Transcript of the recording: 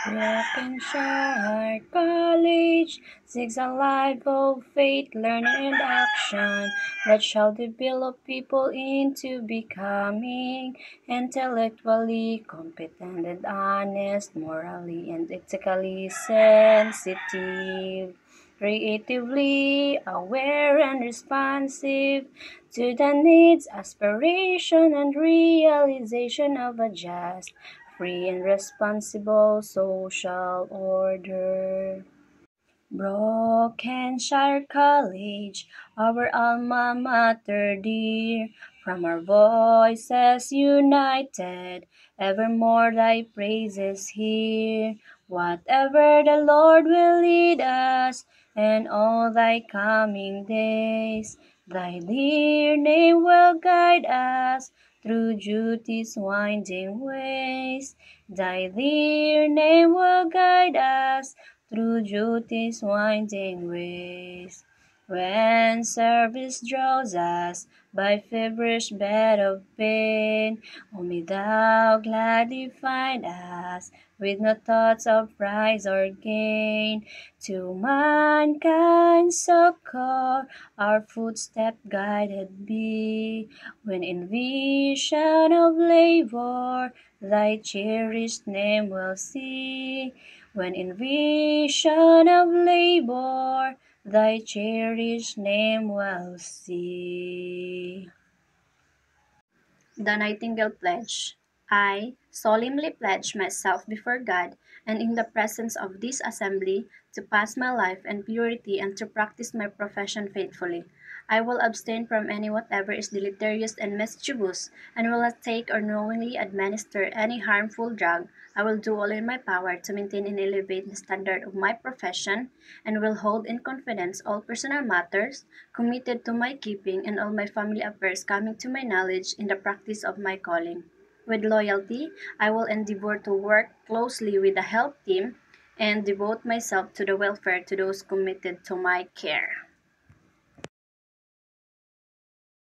Brokenshire College seeks a life of faith, learning, and action that shall develop people into becoming intellectually competent and honest, morally and ethically sensitive, creatively aware and responsive to the needs, aspiration, and realization of a just, free and responsible social order. Brokenshire College, our alma mater dear, from our voices united, evermore thy praises hear. Whatever the Lord will lead us, and all thy coming days, thy dear name will guide us through duty's winding ways. Thy dear name will guide us through duty's winding ways. When service draws us by feverish bed of pain, O may thou gladly find us with no thoughts of prize or gain. To mankind's succor our footstep guided be, when in vision of labor thy cherished name we'll see. When in vision of labor thy cherished name we'll see. The Nightingale Pledge. I solemnly pledge myself before God and in the presence of this assembly to pass my life in purity and to practice my profession faithfully. I will abstain from any whatever is deleterious and mischievous, and will not take or knowingly administer any harmful drug. I will do all in my power to maintain and elevate the standard of my profession, and will hold in confidence all personal matters committed to my keeping and all my family affairs coming to my knowledge in the practice of my calling. With loyalty, I will endeavor to work closely with the health team and devote myself to the welfare to those committed to my care.